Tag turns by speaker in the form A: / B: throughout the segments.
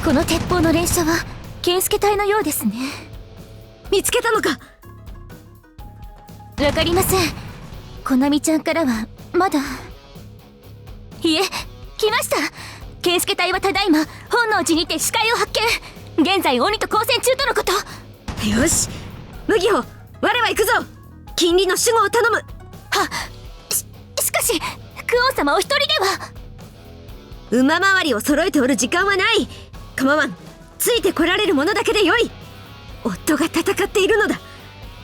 A: この鉄砲の連射は健介隊のようですね。
B: 見つけたのか？
A: わかりません。コナミちゃんからはまだ。いえ、来ました。健介隊はただいま本能寺にて死体を発見。現在鬼と交戦中とのこと。
B: よし、麦穂、我は行くぞ。近隣の守護を頼む。
A: しかしクオン様お一人では。
B: 馬回りを揃えておる時間はない。構わん。ついてこられるものだけでよい。夫が戦っているのだ。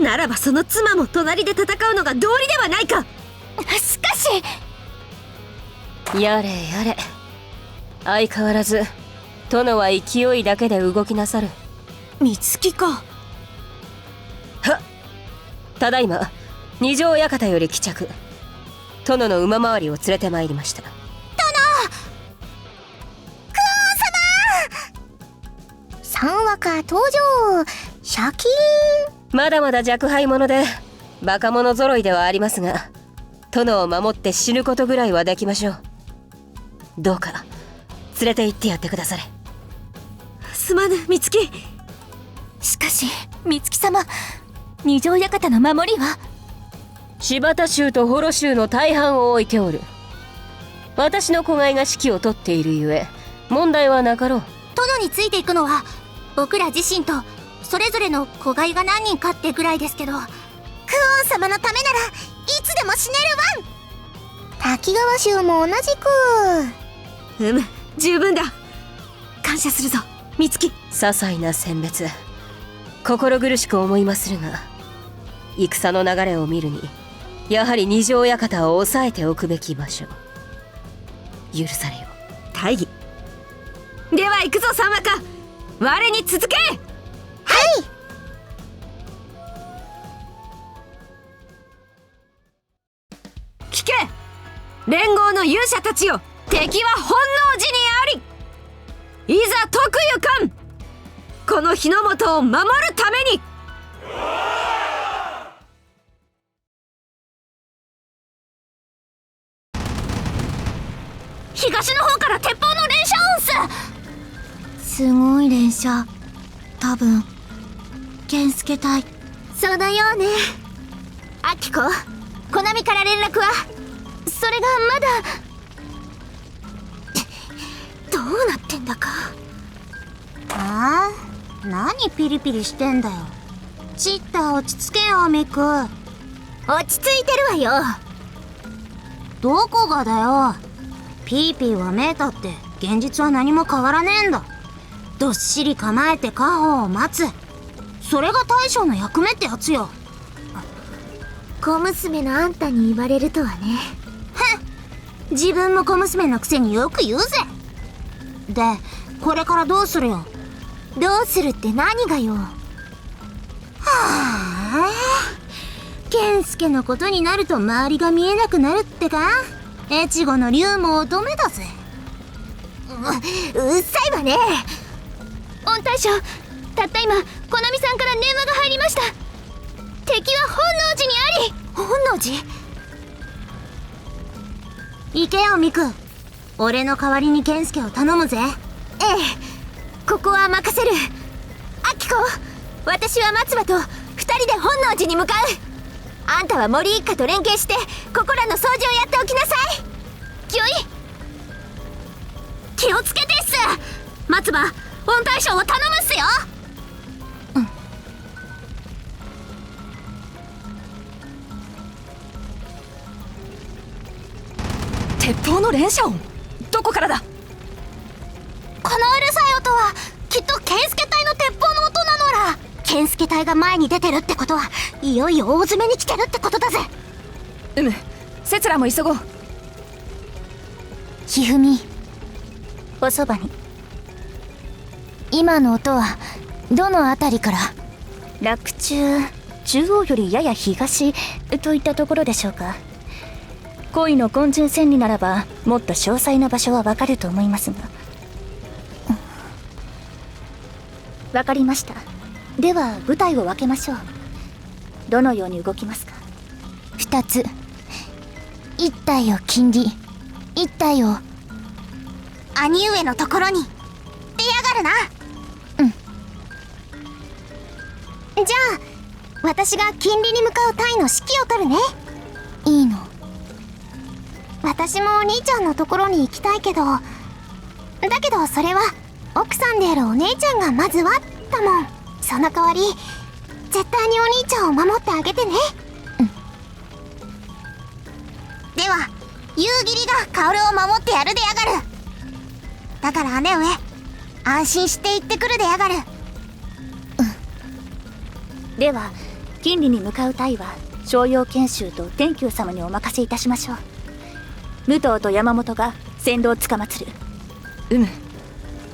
B: ならばその妻も隣で戦うのが道理ではないか。
A: しかし。
C: やれやれ、相変わらず殿は勢いだけで動きなさる。
B: 美月か。
C: はっ、ただいま二条館より帰着。殿の馬回りを連れてまいりました。殿、
A: クオン様三和歌登場。シャキーン。
C: まだまだ若輩者でバカ者揃いではありますが、殿を守って死ぬことぐらいはできましょう。どうか連れて行ってやってくだされ。
B: すまぬ美月。
A: しかし美月様、二条館の守りは。
C: 柴田衆と幌衆の大半を置いておる。私の子飼いが指揮を執っているゆえ問題はなかろう。
A: 殿についていくのは僕ら自身とそれぞれの子飼いが何人かってぐらいですけど、クオン様のためならいつでも死ねるワン。滝川衆も同じく。
B: 十分だ。感謝するぞ美月。
C: 些細な選別、心苦しく思いまするが、戦の流れを見るにやはり二条館を抑えておくべき場所。許されよ。
B: 大義。では行くぞ三和歌。我に続け。
A: はい。
B: 聞け、連合の勇者たちよ。敵は本能寺にあり。いざ解くゆかん。この日の本を守るために。
A: 東の方から鉄砲の連射音す。すごい連射。多分健介隊。そうだよね。アキコ、コナミから連絡は？それがまだ。どうなってんだか。何ピリピリしてんだよ。ちった落ち着けよミク。落ち着いてるわよ。どこがだよ。ピーピーはめいたって現実は何も変わらねえんだ。どっしり構えて家宝を待つ。それが大将の役目ってやつよ。小娘のあんたに言われるとはね。ふん、自分も小娘のくせによく言うぜ。で、これからどうするよ。どうするって何がよ。はあ、健介のことになると周りが見えなくなるってか。越後の竜も乙女だぜ。うっさいわね。御大将、たった今コナミさんから電話が入りました。敵は本能寺にあり。本能寺？行けよミク。俺の代わりに健介を頼むぜ。ええ、ここは任せる。アキコ、私は松葉と二人で本能寺に向かう。あんたは森一家と連携してここらの掃除をやっておきなさい。きよい。気をつけてっす。松葉、本大将を頼むっすよ。
B: 鉄砲の連射音、どこからだ。
A: このうるさい音はきっと健介隊の鉄砲の音なのら。健介隊が前に出てるってことはいよいよ大詰めに来てるってことだぜ。
B: セツラも急ごう。
A: ひふみ、おそばに。今の音はどのあたりから？洛中、中央よりやや東といったところでしょうか。恋の昆虫千里ならばもっと詳細な場所はわかると思いますが。わかりました。では部隊を分けましょう。どのように動きますか？2つ。1体を近里、1体を兄上のところに。出やががるな。じゃあ私が金利に向かう隊の指揮を取るね。いいの。私もお兄ちゃんのところに行きたいけど、だけどそれは奥さんであるお姉ちゃんがまずはだもん。その代わり絶対にお兄ちゃんを守ってあげてね。では夕霧が薫を守ってやるでやがる。だから姉上、安心して行ってくるでやがる。では金利に向かう隊は商用研修と天球様にお任せいたしましょう。武藤と山本が先導つかまつる。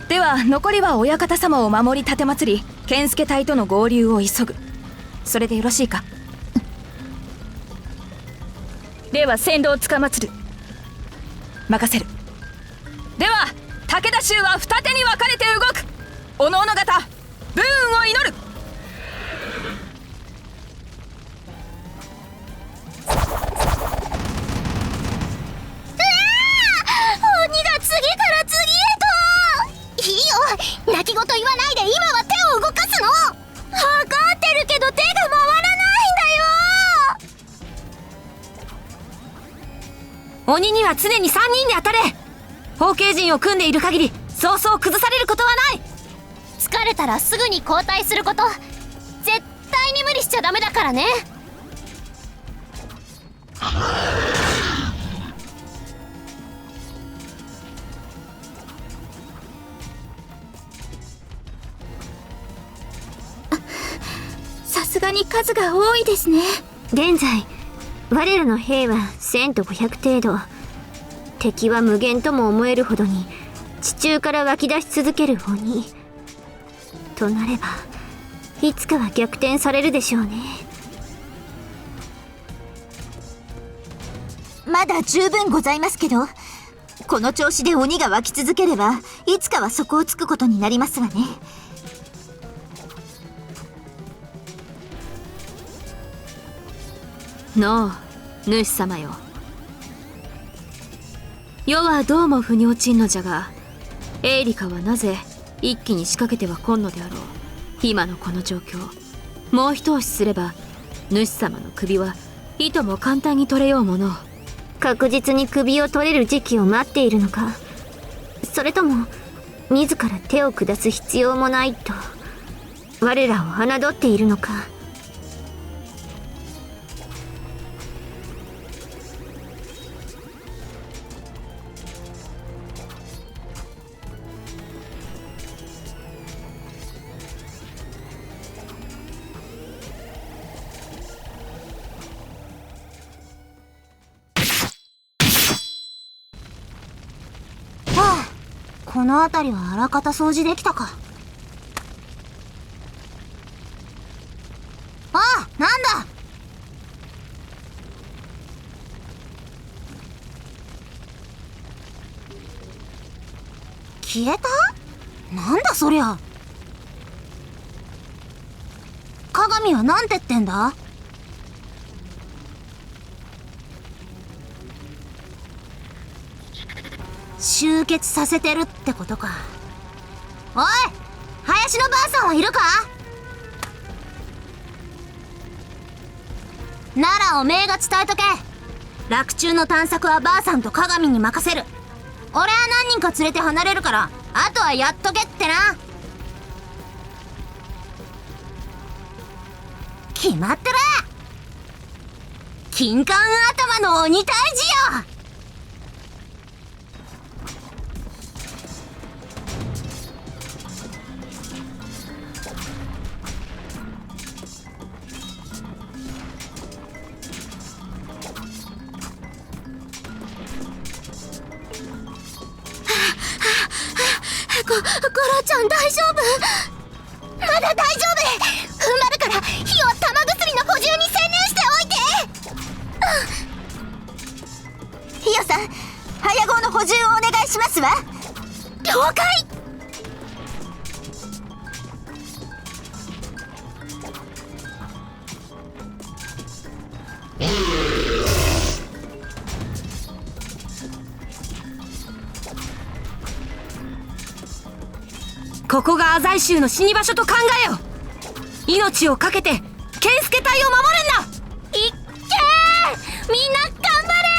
D: では残りは親方様を守り奉り、健介隊との合流を急ぐ。それでよろしいか。
C: では先導つかまつる。
D: 任せる。では武田衆は二手に分かれて動く。おのおの方、武運を祈る。
A: 鬼が次から次へと。いいよ、泣き言言わないで今は手を動かすの。分かってるけど手が回らないんだよ。
B: 鬼には常に3人で当たれ。包茎陣を組んでいる限りそうそう崩されることはない。
A: 疲れたらすぐに交代すること。絶対に無理しちゃダメだからね。さすがに数が多いですね。
B: 現在我らの兵は1000と500程度。敵は無限とも思えるほどに地中から湧き出し続ける鬼となれば、いつかは逆転されるでしょうね。
A: まだ十分ございますけど、この調子で鬼が湧き続ければいつかは底をつくことになりますわね。
B: のう主様よ。世はどうも腑に落ちんのじゃが、エイリカはなぜ一気に仕掛けては来んのであろう。今のこの状況、もう一押しすれば主様の首はいとも簡単に取れようもの。確実に首を取れる時期を待っているのか、それとも自ら手を下す必要もないと我らを侮っているのか。
A: この辺りはあらかた掃除できたか。あ、なんだ。消えた？なんだそりゃ。鏡はなんて言ってんだ？集結させてるってことか。おい、林のばあさんはいるか？ならおめえが伝えとけ。洛中の探索はばあさんと鏡に任せる。俺は何人か連れて離れるから、あとはやっとけってな。決まってる。金冠頭の鬼退治よ。ゴロちゃん大丈夫？まだ大丈夫。踏ん張るから火を玉薬の補充に専念しておいて。ヒヨさん、早号の補充をお願いしますわ。了解。
B: ここが浅井衆の死に場所と考えよ。命を懸けて健介隊を守るんだ。
A: いっけー、みんな頑張れ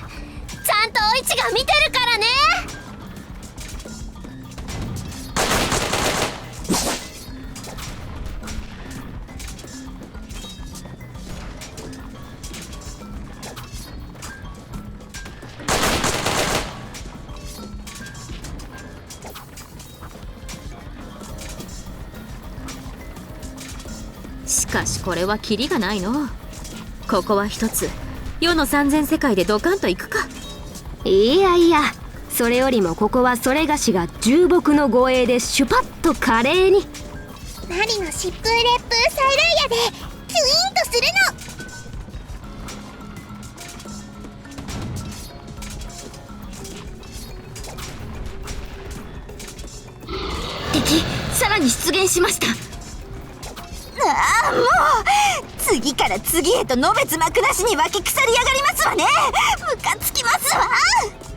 A: ー。ちゃんとお市が見てるからね。
B: しかしこれはキリがないの。ここは一つ世の三千世界でドカンと行くか。いやいや、それよりもここはそれがしが重木の護衛でシュパッと華麗に。
A: マリの疾風烈風サイライヤでキュイーンとするの。
B: 敵さらに出現しました。
E: ああ、もう次から次へとのべつ幕なしに湧き腐りやがりますわね。ムカつきますわ。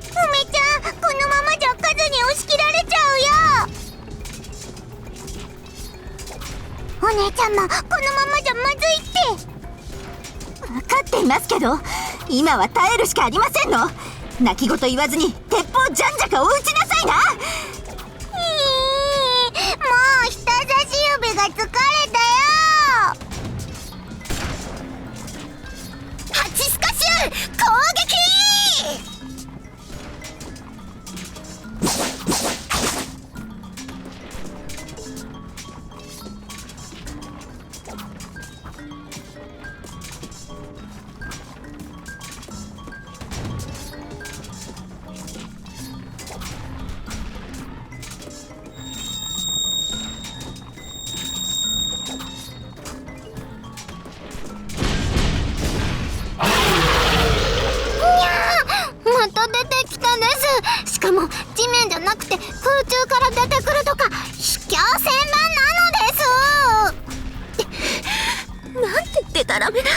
A: 梅ちゃん、このままじゃ数に押し切られちゃうよ。お姉ちゃんもこのままじゃまずいって。
E: 分かっていますけど、今は耐えるしかありませんの。泣き言言わずに鉄砲じゃんじゃかお打ちなさいな。
A: もう人差し指が疲れたよ。ハチスカシュ攻撃。また出てきたです。しかも地面じゃなくて空中から出てくるとか卑怯千万なのです。
B: なんてデタラメだ。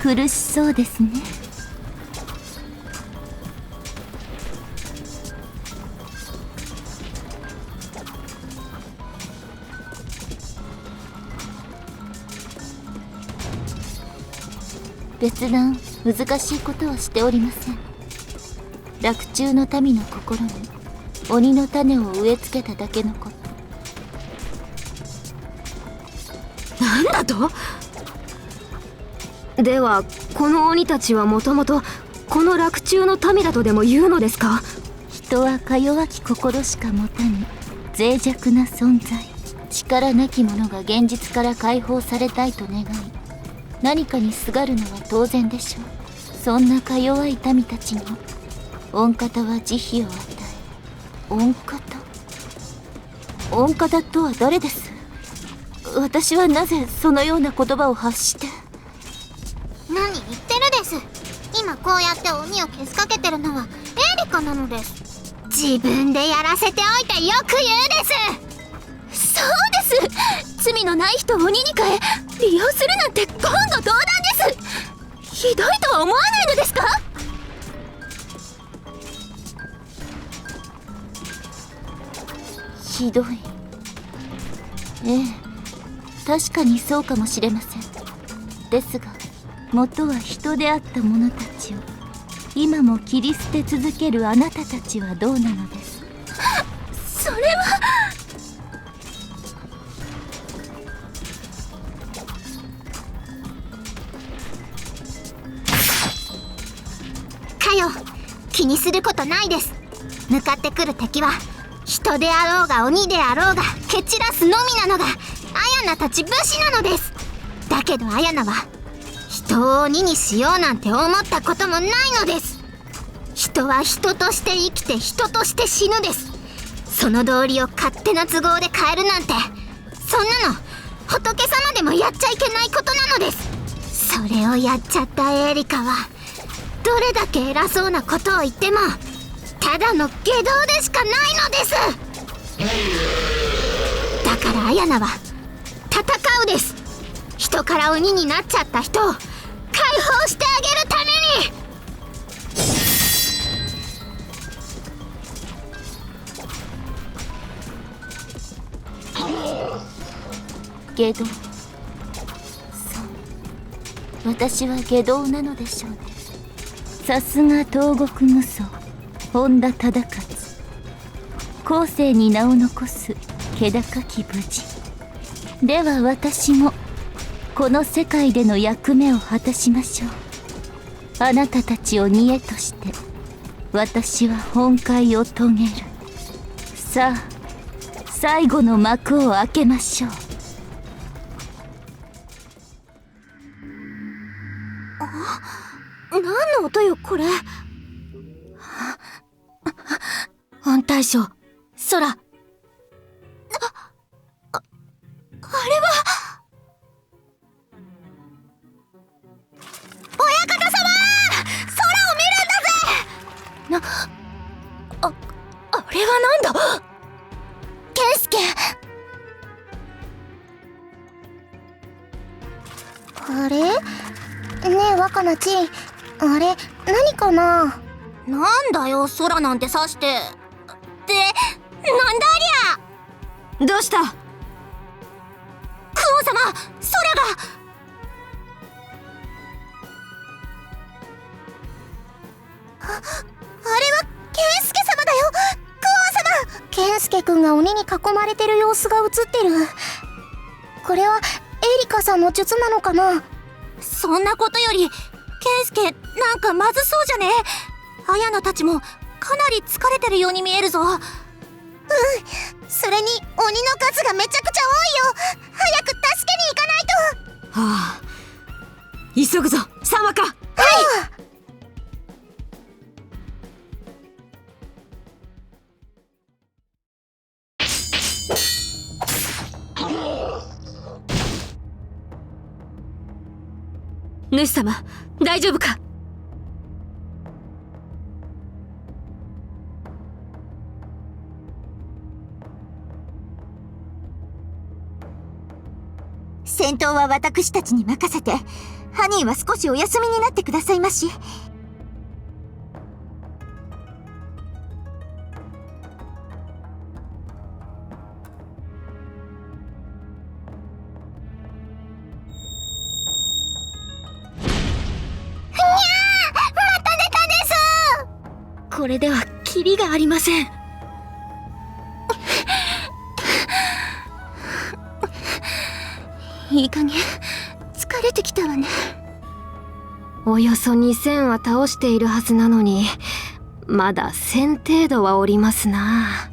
A: 苦しそうですね。別段難しいことはしておりません。洛中の民の心に鬼の種を植え付けただけのこと。
B: なんだと。ではこの鬼たちはもともとこの洛中の民だとでも言うのですか。
A: 人はか弱き心しか持たぬ脆弱な存在。力なき者が現実から解放されたいと願い、何かにすがるのは当然でしょう。そんなか弱い民たちに御方は慈悲を与え。御方とは誰です。私はなぜそのような言葉を発して。何言ってるです。今こうやって鬼を消しかけてるのはエーリカなのです。自分でやらせておいてよく言うです。そうです。罪のない人を鬼に変え利用するなんて言語道断です。ひどいとは思わないのですか。ひどい。ええ、確かにそうかもしれません。ですが元は人であった者たちを今も切り捨て続けるあなたたちはどうなのです。それは。かよ、気にすることないです。向かってくる敵は人であろうが鬼であろうが蹴散らすのみなのがアヤナたち武士なのです。だけどアヤナは人を鬼にしようなんて思ったこともないのです。人は人として生きて人として死ぬです。その道理を勝手な都合で変えるなんて、そんなの仏様でもやっちゃいけないことなのです。それをやっちゃったエリカは、どれだけ偉そうなことを言ってもただの下道でしかないのです。だからアヤナは戦うです。人から鬼になっちゃった人を解放してあげるために。
F: 下道。そう、私は下道なのでしょうね。さすが東国無双本田忠勝、後世に名を残す気高き無事では、私もこの世界での役目を果たしましょう。あなたたちを煮えとして私は本懐を遂げる。さあ、最後の幕を開けましょう。
B: 何の音よこれ。安大将、空。あれは親方様、空を見るんだぜ。あれはなんだ。健介。
A: あれねえ若菜ち、あれ何かな。
B: なんだよ、空なんて指して。ってなんだありゃ。どうした。クオン様、空が。あれは健介様だよ。クオン様。
A: 健介くんが鬼に囲まれてる様子が映ってる。これはエリカさんの術なのかな。
B: そんなことより、健介なんかまずそうじゃね。アヤナたちもかなり疲れてるように見えるぞ。
A: それに鬼の数がめちゃくちゃ多いよ。早く助けに行かないと。
B: はあ、急ぐぞ、三羽か。はい。主様、大丈夫か。
E: 戦闘は私たちに任せて、ハニーは少しお休みになってくださいまし。
B: これではキリがありません。いい加減疲れてきたわね。
C: およそ2000は倒しているはずなのに、まだ1000程度はおりますな。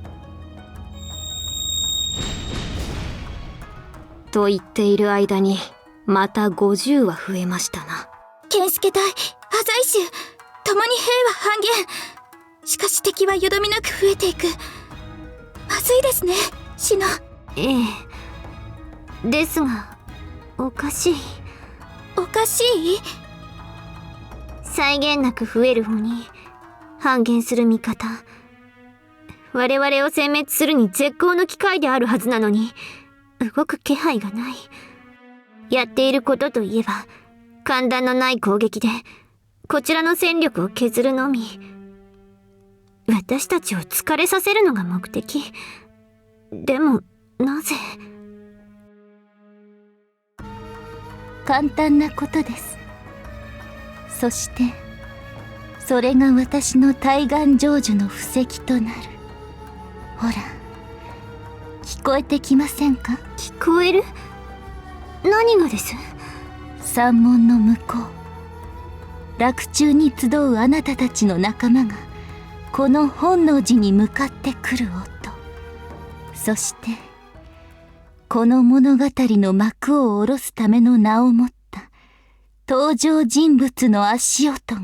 C: と言っている間にまた50は増えましたな。
F: 健介隊、破罪衆、共に兵は半減。しかし敵はよどみなく増えていく。まずいですね、シノ。
A: ええ、ですがおかしい。
F: おかしい？
A: 際限なく増える鬼、半減する味方。我々を殲滅するに絶好の機会であるはずなのに、動く気配がない。やっていることといえば、間断のない攻撃でこちらの戦力を削るのみ。私たちを疲れさせるのが目的。でもなぜ。
F: 簡単なことです。そしてそれが私の対岸成就の布石となる。ほら、聞こえてきませんか？
A: 聞こえる？何がです？
F: 山門の向こう、洛中に集うあなたたちの仲間がこの本能寺に向かってくる音、そしてこの物語の幕を下ろすための名を持った登場人物の足音が。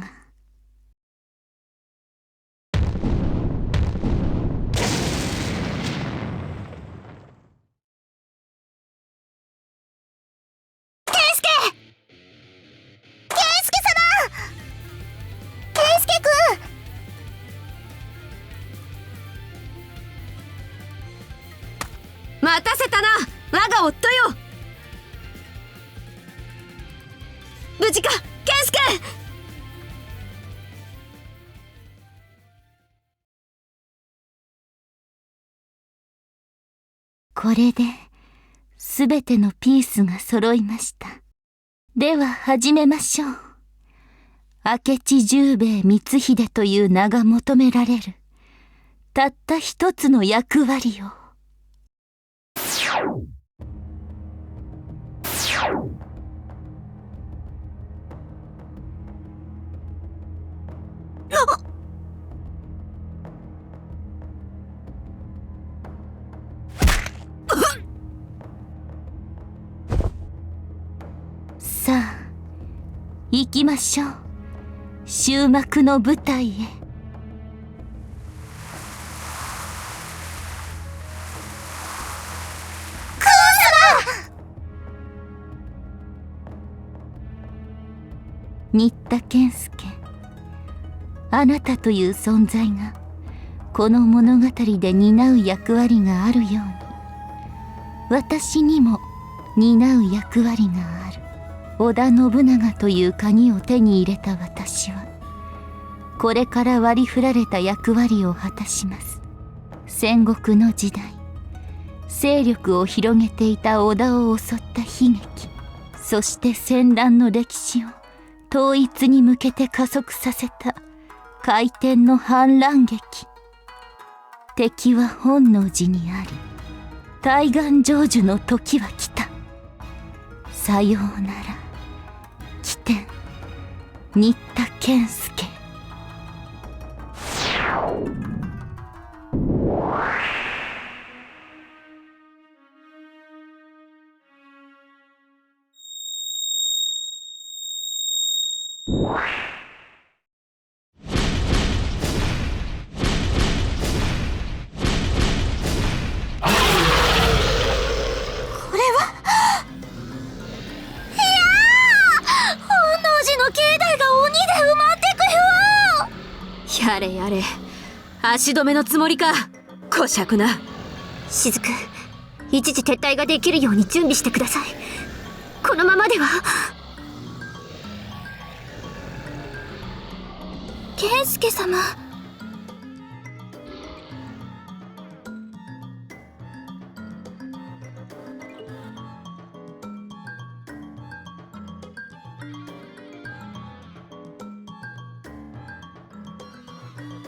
B: 待たせたな、我が夫よ。無事か、健介。
F: これで全てのピースが揃いました。では始めましょう。明智十兵衛光秀という名が求められるたった一つの役割を。さあ行きましょう、終幕の舞台へ。新田健介、あなたという存在がこの物語で担う役割があるように、私にも担う役割がある。織田信長という鍵を手に入れた私は、これから割り振られた役割を果たします。戦国の時代、勢力を広げていた織田を襲った悲劇、そして戦乱の歴史を統一に向けて加速させた回転の反乱劇。敵は本能寺にあり、大願成就の時は来た。さようなら起点、新田健介。
B: やれやれ、足止めのつもりか、こしゃくな。
A: 雫、一時撤退ができるように準備してください。このままでは。健介様。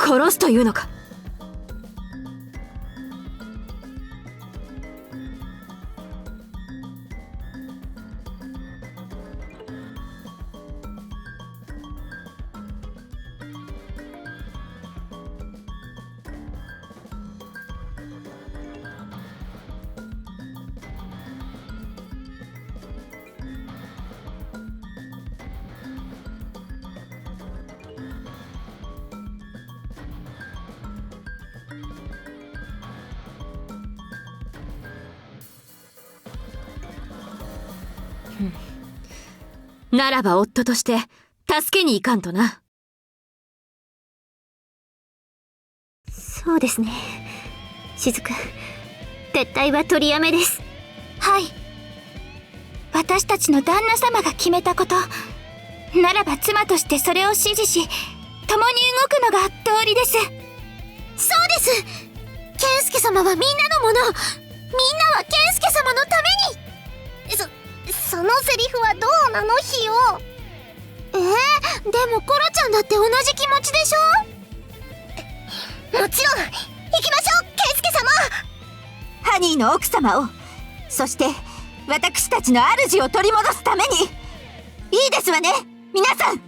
B: 殺すというのか。ならば夫として助けに行かんとな。
A: そうですね。雫、撤退は取りやめです。はい。私たちの旦那様が決めたこと。ならば妻としてそれを支持し、共に動くのが道理です。そうです。健介様はみんなのもの。みんなは健介様のために。そのセリフはどうなの、ヒヨ。でもコロちゃんだって同じ気持ちでしょ。もちろん行きましょう、健介様。
E: ハニーの奥様を、そして私たちの主を取り戻すために。いいですわね、皆さん。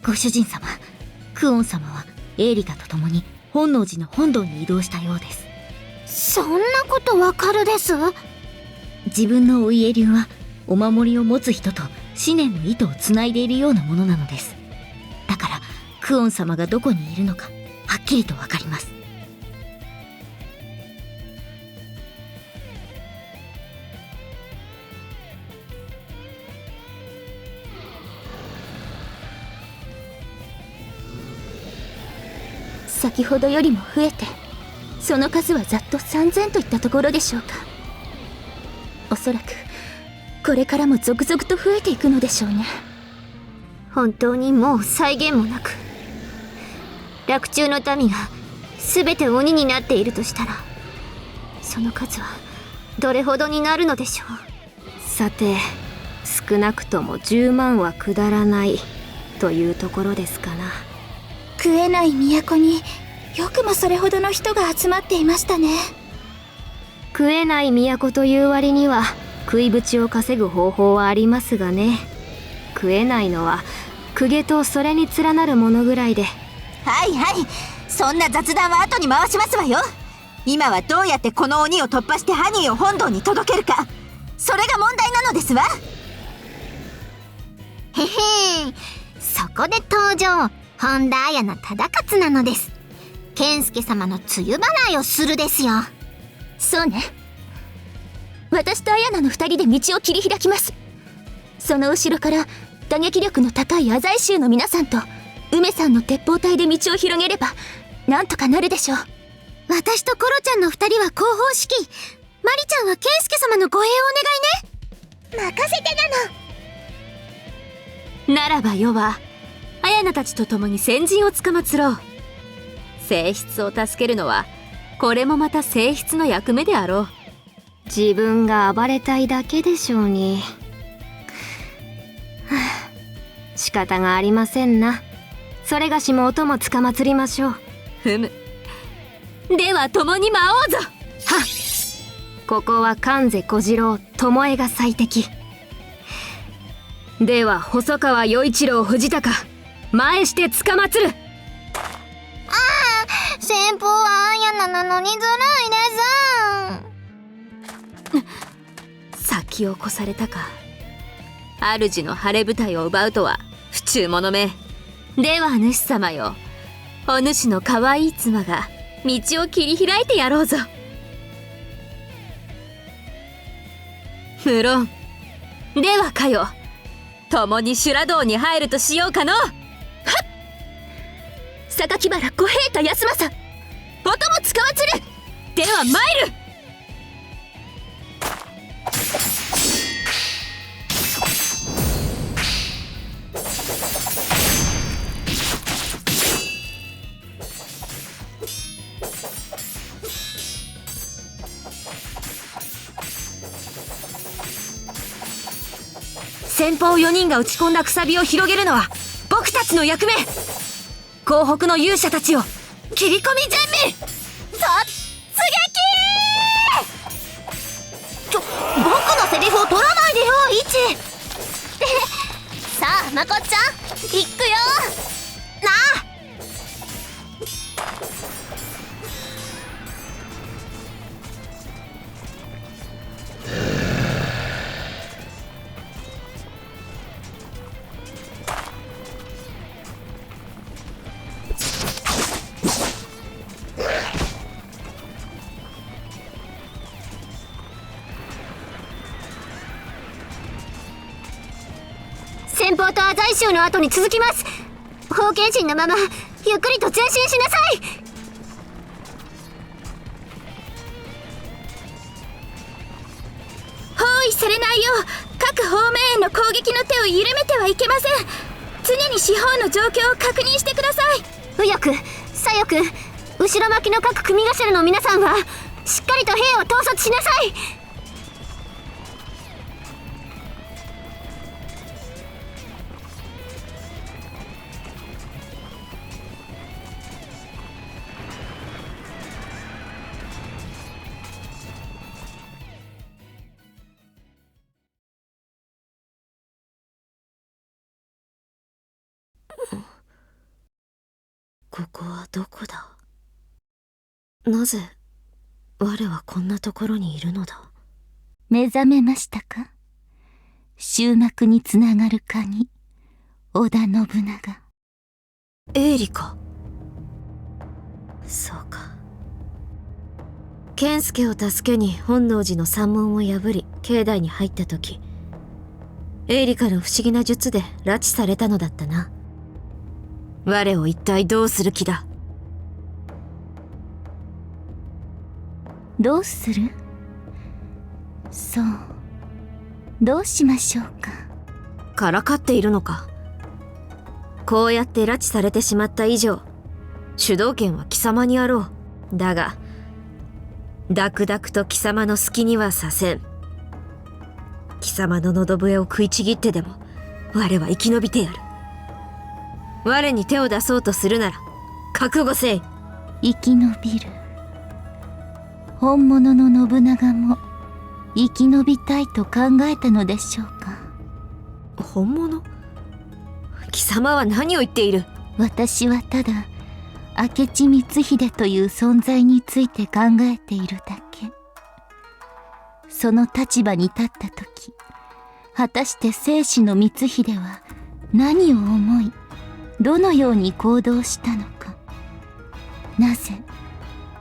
F: ご主人様、クオン様はエーリカと共に本能寺の本堂に移動したようです。
A: そんなことわかるです？
F: 自分のお家流はお守りを持つ人と思念の糸をつないでいるようなものなのです。だからクオン様がどこにいるのかはっきりとわかります。先ほどよりも増えて、その数はざっと3000といったところでしょうか。おそらくこれからも続々と増えていくのでしょうね。
A: 本当にもう際限もなく洛中の民が全て鬼になっているとしたら、その数はどれほどになるのでしょう。
C: さて、少なくとも10万は下らないというところですかな。
E: 食えない都によくもそれほどの人が集まっていましたね。
C: 食えない都という割には食いぶを稼ぐ方法はありますがね。食えないのは公家とそれに連なるものぐらいで。
E: はいはい、そんな雑談は後に回しますわよ。今はどうやってこの鬼を突破してハニーを本堂に届けるか、それが問題なのですわ。
A: へへー、そこで登場、本田綾菜忠勝なのです。健介様の梅雨払いをするですよ。
F: そうね。私と綾菜の2人で道を切り開きます。その後ろから打撃力の高い浅井衆の皆さんと梅さんの鉄砲隊で道を広げればなんとかなるでしょう。
A: 私とコロちゃんの2人は後方指揮、マリちゃんは健介様の護衛をお願いね。任せてなの。
C: ならば世は綾菜たちと共に先陣をつかまつろう。正室を助けるのはこれもまた正室の役目であろう。自分が暴れたいだけでしょうに。仕方がありませんな。それがしもお供つかまつりましょう。ふむ。では共に舞おうぞ。はっ。ここは関瀬小次郎巴が最適。では細川与一郎藤高前してつかまつる。
A: 先方は綾菜なのにずるいです。
C: 先を越されたか。主の晴れ舞台を奪うとは不忠者め。では主様よ、お主の可愛い妻が道を切り開いてやろうぞ。無論。ではかよ、共に修羅道に入るとしようかの。はっ。
F: 榊原小平太康政、お供つかまつる。
C: では参る。先方4人が打ち込んだくさびを広げるのは僕たちの役目。東北の勇者たちを切り込み全面突撃。
A: 僕のセリフを取らないでよ、イチ。さあまこっちゃん、行くよなあ。先方と浅井衆の後に続きます。封建心のままゆっくりと前進しなさい。
F: 包囲されないよう各方面への攻撃の手を緩めてはいけません。常に四方の状況を確認してください。
A: 右翼、左翼、後ろ巻きの各組頭の皆さんはしっかりと兵を統率しなさい。
B: ここはどこだ？なぜ我はこんなところにいるのだ？
F: 目覚めましたか？終幕につながる鍵、織田信長。
B: エリカ。そうか。健介を助けに本能寺の山門を破り境内に入った時、エリカの不思議な術で拉致されたのだったな。我を一体どうする気だ？
F: どうする？そう、どうしましょうか。
B: からかっているのか。こうやって拉致されてしまった以上、主導権は貴様にあろう。だがダクダクと貴様の好きにはさせん。貴様の喉笛を食いちぎってでも我は生き延びてやる。我に手を出そうとするなら覚悟せい。
F: 生き延びる。本物の信長も生き延びたいと考えたのでしょうか。
B: 本物？貴様は何を言っている？
F: 私はただ明智光秀という存在について考えているだけ。その立場に立った時、果たして正史の光秀は何を思い、どのように行動したのか。なぜ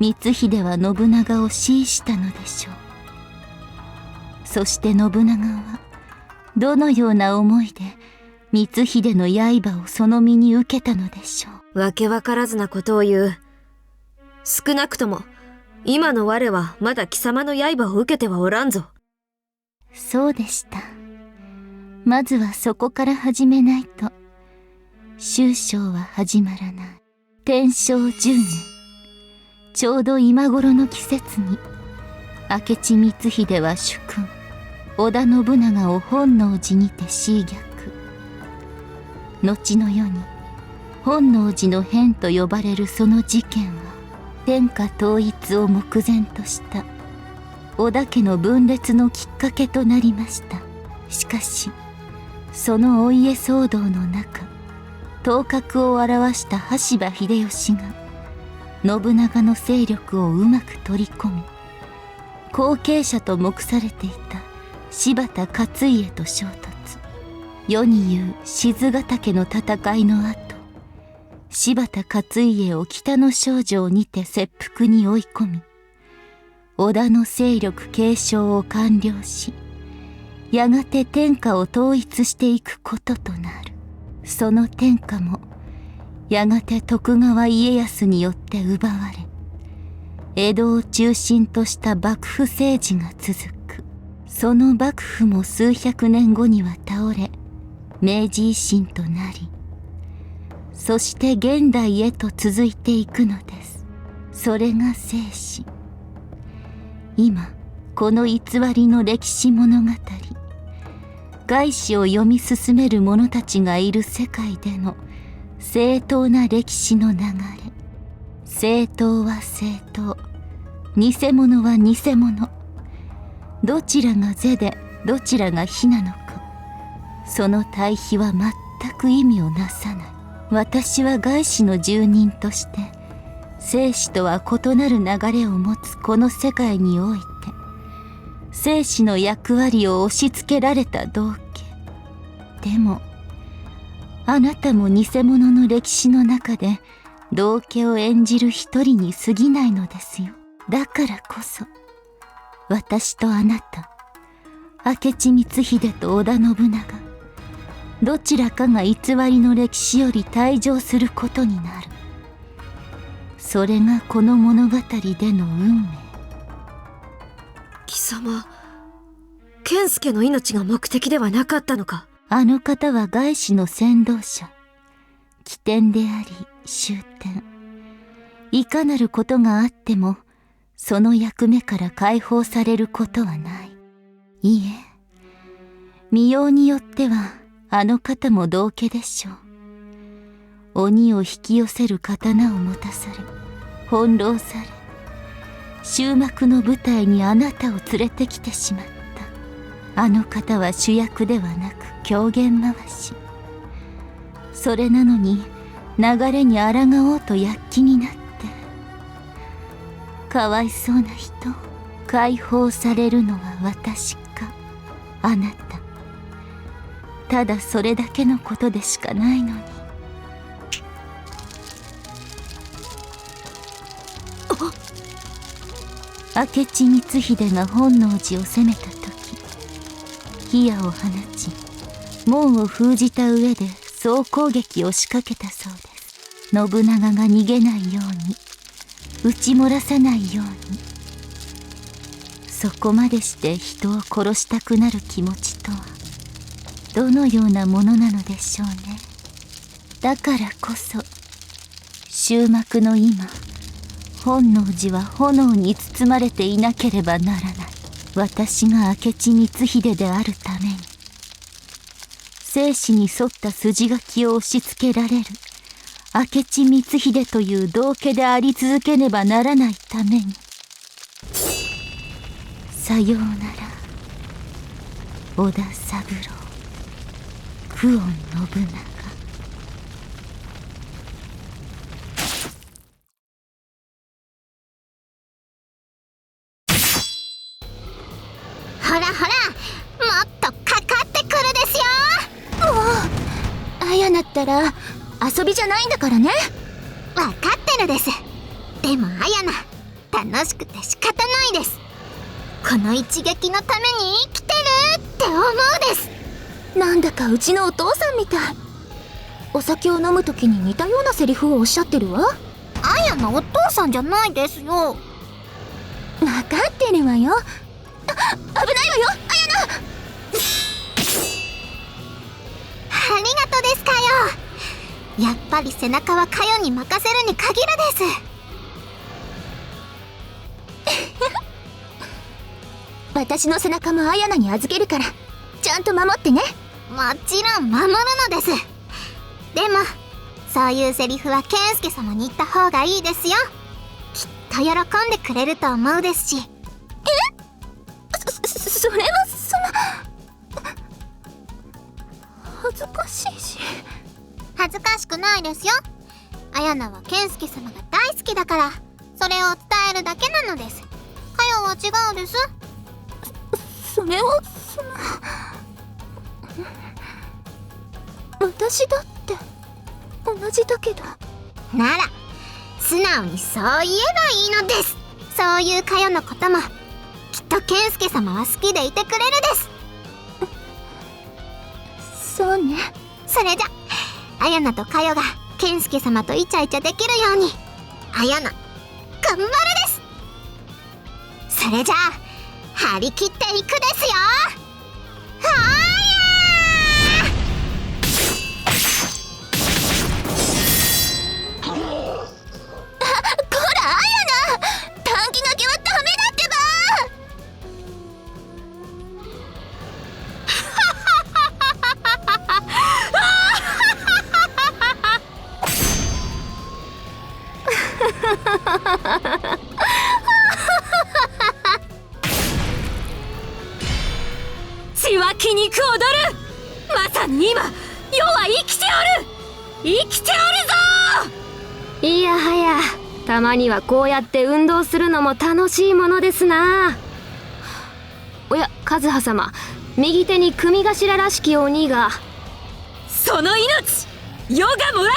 F: 光秀は信長を支持したのでしょう。そして信長はどのような思いで光秀の刃をその身に受けたのでしょう。
B: わけわからずなことを言う。少なくとも今の我はまだ貴様の刃を受けてはおらんぞ。
F: そうでした。まずはそこから始めないと秋宵は始まらない。天正10年、ちょうど今頃の季節に明智光秀は主君織田信長を本能寺にて刺逆。後の世に本能寺の変と呼ばれるその事件は天下統一を目前とした織田家の分裂のきっかけとなりました。しかしそのお家騒動の中、頭角を現した羽柴秀吉が信長の勢力をうまく取り込み、後継者と目されていた柴田勝家と衝突。世に言う賤ヶ岳の戦いの後、柴田勝家を北の少城にて切腹に追い込み、織田の勢力継承を完了し、やがて天下を統一していくこととなる。その天下もやがて徳川家康によって奪われ、江戸を中心とした幕府政治が続く。その幕府も数百年後には倒れ、明治維新となり、そして現代へと続いていくのです。それが正史。今この偽りの歴史物語、外史を読み進める者たちがいる世界での正当な歴史の流れ。正当は正当、偽物は偽物。どちらが是でどちらが非なのか、その対比は全く意味をなさない。私は外史の住人として正史とは異なる流れを持つこの世界において、正史の役割を押し付けられた道化。でもあなたも偽物の歴史の中で道化を演じる一人に過ぎないのですよ。だからこそ私とあなた、明智光秀と織田信長、どちらかが偽りの歴史より退場することになる。それがこの物語での運命。
B: 貴様、健介の命が目的ではなかったのか。
F: あの方は外史の先導者、起点であり終点。いかなることがあってもその役目から解放されることはない。いいえ、見ようによってはあの方も道化でしょう。鬼を引き寄せる刀を持たされ、翻弄され、終幕の舞台にあなたを連れてきてしまった。あの方は主役ではなく狂言回し。それなのに流れに抗おうと躍起になって、かわいそうな人、解放されるのは私かあなた、ただそれだけのことでしかないのに。明智光秀が本能寺を攻めた時、火矢を放ち門を封じた上で総攻撃を仕掛けたそうです。信長が逃げないように、撃ち漏らさないように。そこまでして人を殺したくなる気持ちとはどのようなものなのでしょうね。だからこそ終幕の今、本能寺は炎に包まれていなければならない。私が明智光秀であるために、生死に沿った筋書きを押し付けられる明智光秀という道家であり続けねばならないために。さようなら織田三郎、久遠信長。
A: ほらほら、もっとかかってくるですよ。
F: あやなったら遊びじゃないんだからね。
A: わかってるです。でもあやな、楽しくて仕方ないです。この一撃のために生きてるって思うです。
F: なんだかうちのお父さんみたい。お酒を飲むときに似たようなセリフをおっしゃってるわ。
A: あやなお父さんじゃないですよ。
F: 分かってるわよ。危ないわよ、あやな。
A: ありがとですかよ。やっぱり背中はかよに任せるに限るです。
F: 私の背中もあやなに預けるから、ちゃんと守ってね。
A: もちろん守るのです。でもそういうセリフは健介様に言った方がいいですよ。きっと喜んでくれると思うですし。
F: それは恥ずかしいし。
A: 恥ずかしくないですよ。あやなは健介様が大好きだから、それを伝えるだけなのです。かよは違うです。
F: それは私だって同じだけど。
A: なら素直にそう言えばいいのです。そういうかよのこともきっと健介様は好きでいてくれるです。
F: そうね。
A: それじゃあやなとかよが健介様とイチャイチャできるように、あやな頑張るです。それじゃあ張り切っていくですよ。はーやー。
F: こらあやな、短期掛けはダメだってば。
B: 血は気肉踊る。まさに今世は生きておる。生きておるぞ。
C: いやはや、たまにはこうやって運動するのも楽しいものですな。おや、和葉様、右手に組頭らしき鬼が。
B: その命世がもらっ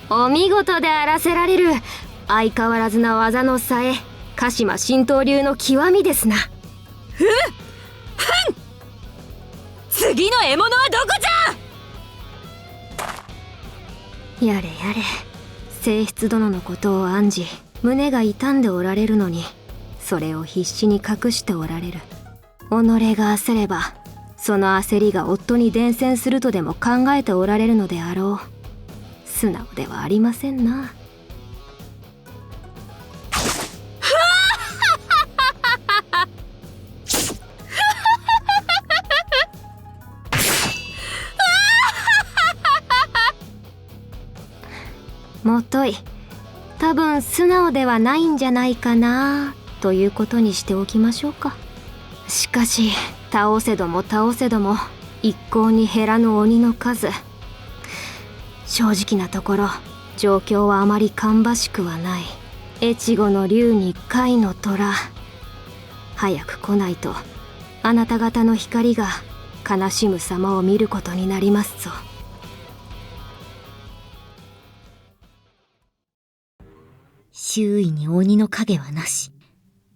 B: た。
C: お見事であらせられる。相変わらずな技のさえ、鹿島神道流の極みですな。
B: 次の獲物はどこじゃ。
C: やれやれ、正室殿のことを案じ胸が痛んでおられるのに、それを必死に隠しておられる。己が焦ればその焦りが夫に伝染するとでも考えておられるのであろう。素直ではありませんな。もとい、多分素直ではないんじゃないかなということにしておきましょうか。しかし倒せども倒せども一向に減らぬ鬼の数。
B: 正直なところ状況はあまり芳しくはない。越後の竜に甲斐の虎、早く来ないとあなた方の光が悲しむ様を見ることになりますぞ。
G: 周囲に鬼の影はなし。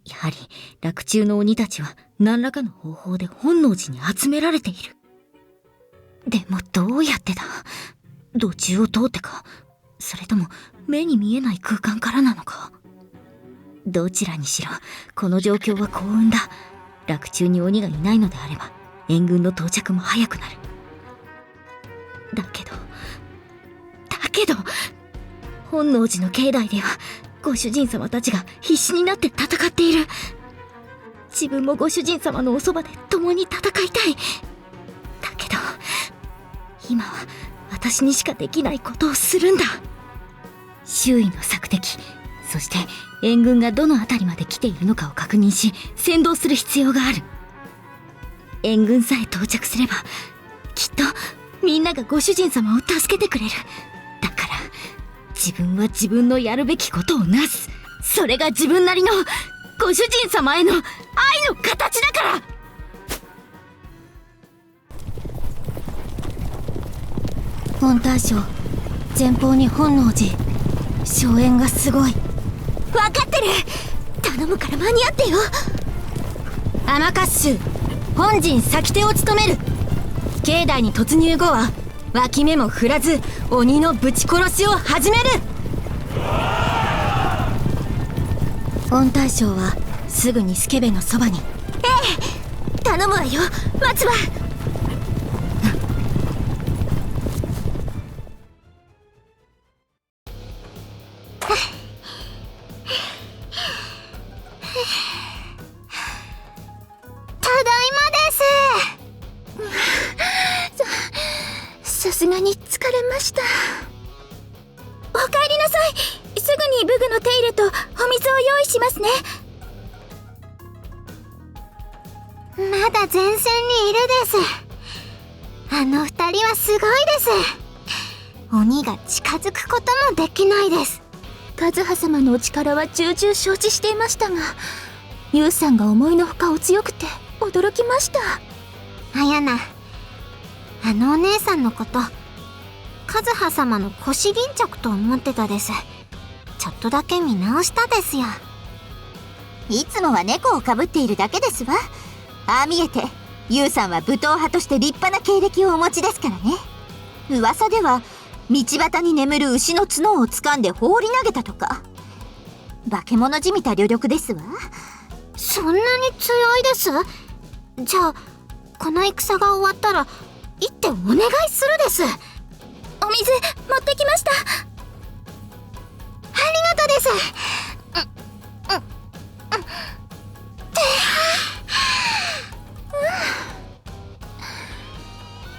G: やはり洛中の鬼たちは何らかの方法で本能寺に集められている。でもどうやってだ？土中を通ってか、それとも目に見えない空間からなのか。どちらにしろこの状況は幸運だ。洛中に鬼がいないのであれば援軍の到着も早くなる。だけど本能寺の境内ではご主人様たちが必死になって戦っている。自分もご主人様のおそばで共に戦いたい。だけど今は私にしかできないことをするんだ。周囲の索敵、そして援軍がどの辺りまで来ているのかを確認し先導する必要がある。援軍さえ到着すればきっとみんながご主人様を助けてくれる。だから自分は自分のやるべきことをなす。それが自分なりのご主人様への愛の形だから。
B: 本大将、前方に本能寺、硝煙がすごい。
G: 分かってる。頼むから間に合ってよ。
B: 天カッシュ、本陣先手を務める。境内に突入後は脇目も振らず鬼のぶち殺しを始める。本大将はすぐにスケベのそばに。
G: 頼むわよ。待つわ。
F: さすがに疲れました。おかえりなさい。すぐに武具の手入れとお水を用意しますね。
A: まだ前線にいるです。あの二人はすごいです。鬼が近づくこともできないです。
F: 和葉様のお力は重々承知していましたが、ユウさんが思いのほかお強くて驚きました。
A: あやな、あのお姉さんのこと和葉様の腰巾着と思ってたです。ちょっとだけ見直したですよ。
E: いつもは猫をかぶっているだけですわ。ああ見えてユウさんは武闘派として立派な経歴をお持ちですからね。噂では道端に眠る牛の角を掴んで放り投げたとか。化け物じみた旅力ですわ。
A: そんなに強いです？じゃあこの戦が終わったら行ってお願いするです。
F: お水持ってきました。
A: ありがとうです。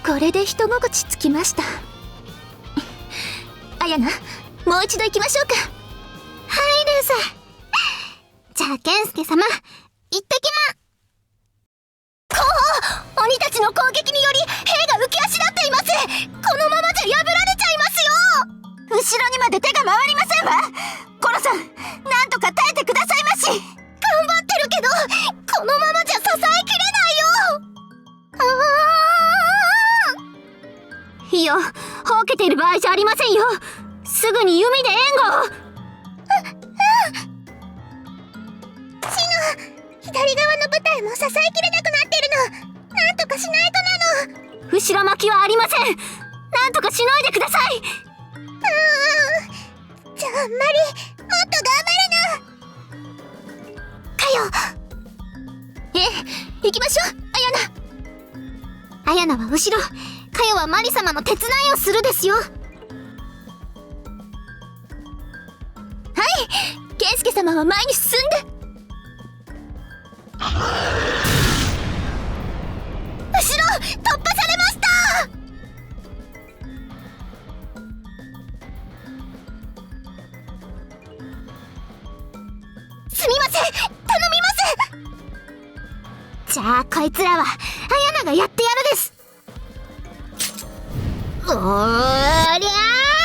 F: これで一心地つきました。あやな、もう一度行きましょうか。
A: はいです。じゃあ健介様、行ってきま。
F: 鬼たちの攻撃により兵が浮き足立っています。このままじゃ破られちゃいますよ。
E: 後ろにまで手が回りませんわ。コロさん、なんとか耐えてくださいまし。
F: 頑張ってるけどこのままじゃ支えきれないよ。
A: いや、ほうけている場合じゃありませんよ。すぐに弓で援護を。
F: 左側の部隊も支えきれなくなってるの。なんとかしないとなの。
A: 後ろ巻きはありません。なんとかしのいでください。
F: じゃあマリ、もっと頑張るの。かよ。行きましょう。
A: あやなは後ろ、かよはマリ様の手伝いをするですよ。はい、
F: ケンスケ様は前に進んで。後ろ突破されました。すみません、頼みます。
A: じゃあこいつらはあやながやってやるです。おーりゃー。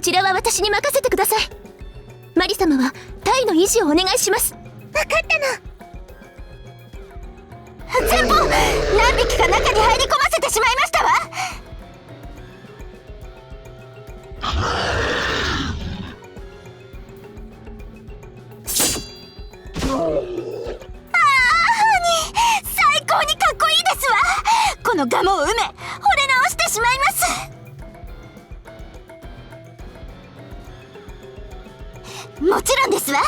G: ちらは私に任せてください。マリ様はタイの維持をお願いします。
A: 分かったの。
E: 前方、何匹か中に入り込ませてしまいましたわ。最高にかっこいいですわ。このガモを埋め、惚れ直してしまいます。もちろんですわ。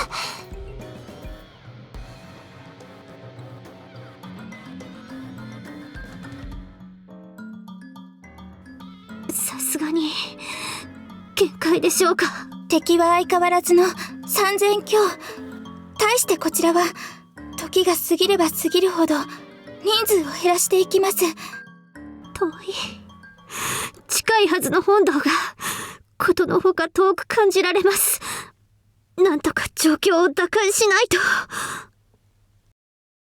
G: さすがに限界でしょうか。
F: 敵は相変わらずの3000強。対してこちらは時が過ぎれば過ぎるほど人数を減らしていきます。
G: 遠い近いはずの本堂がことのほか遠く感じられます。なんとか状況を打開しないと。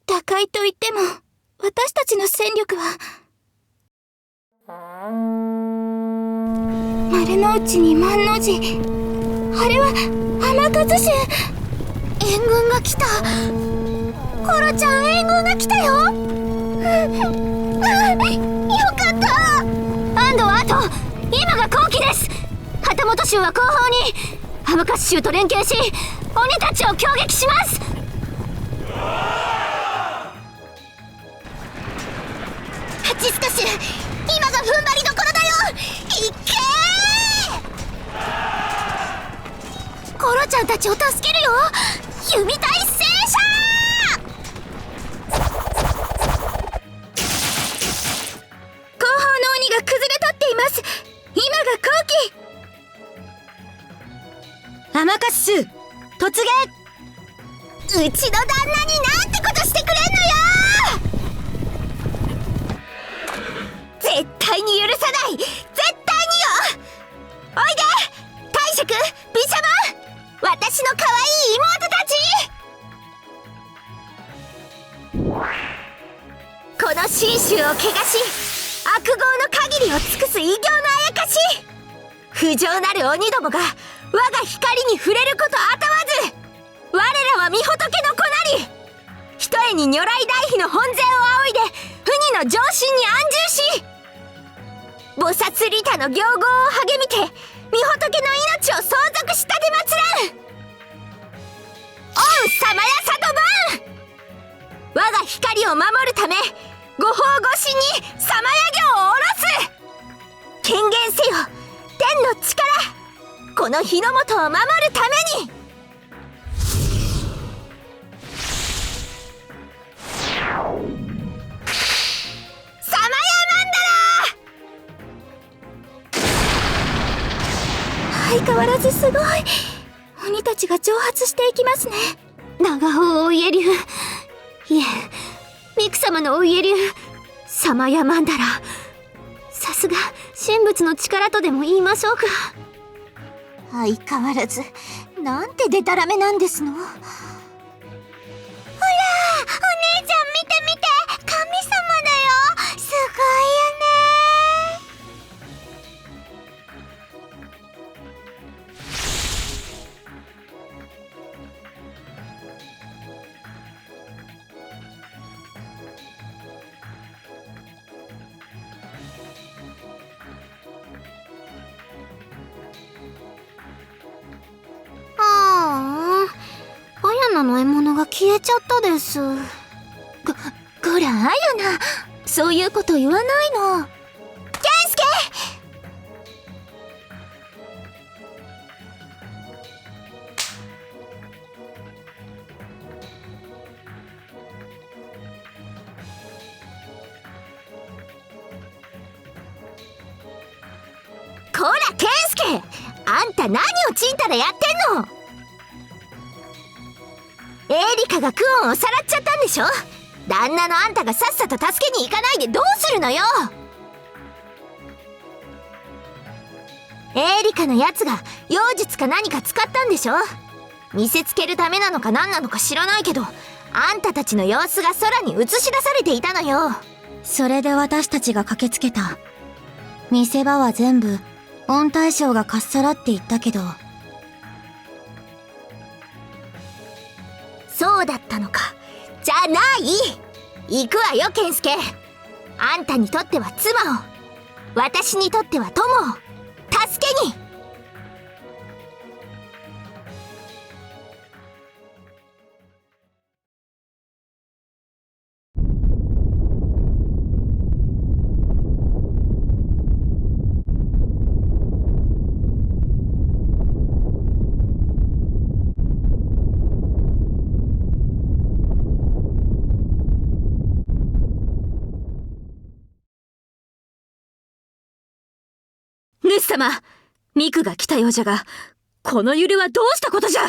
F: 打開といっても私たちの戦力は丸の内に万の字。あれは天数衆。
A: 援軍が来た。コロちゃん、援軍が来たよ。よかった。
G: 安藤はあと今が好機です。旗本衆は後方に、天数衆と連携し鬼たちを攻撃します。
A: ハチスカ衆、今が踏ん張りどころだよ。いっけー。コロちゃんたちを助けるよ。弓大戦車。
F: 後方の鬼が崩れ立っています。今が好機。
B: 天数衆突撃。
A: うちの旦那になんてことしてくれんのよ。絶対に許さない。絶対によ。おいで大爵、美様、私の可愛い妹たち。この信州を汚し悪業の限りを尽くす異形のあやかし。不浄なる鬼どもが我が光に触れることあたわず、我らは御仏の子なり。ひとえに如来大悲の本然を仰いで不義の上心に安住し、菩薩利他の行号を励みて御仏の命を相続したてまつらん。御様や里番、我が光を守るためご法越しに様や行を下ろす。権限せよ天の力、この日の本を守るために。様や
F: 相変わらずすごい。鬼たちが蒸発していきますね。
G: 長尾お家流、いえミク様のお家流、サマヤマンダラ。さすが神仏の力とでも言いましょうか。
E: 相変わらずなんてデタラメなんですの。ほら、お姉ちゃん見て見て、神様だよ。すごいよね。
A: アヤナの獲物が消えちゃったです。こら、アヤナ、そういうこと言わないの。ケンスケ！こら、ケンスケ！あんた何をちんたらやってんの？エリカがクオンをさらっちゃったんでしょ。旦那のあんたがさっさと助けに行かないでどうするのよ。エリカのやつが妖術か何か使ったんでしょ。見せつけるためなのか何なのか知らないけど、あんたたちの様子が空に映し出されていたのよ。
B: それで私たちが駆けつけた。見せ場は全部
A: 御大将がかっさらって言ったけど。
E: そうだったのか。じゃない。行くわよ、健介。あんたにとっては妻を、私にとっては友を、助けに。
B: 主様、ミクが来たようじゃが、この揺れはどうしたことじゃ。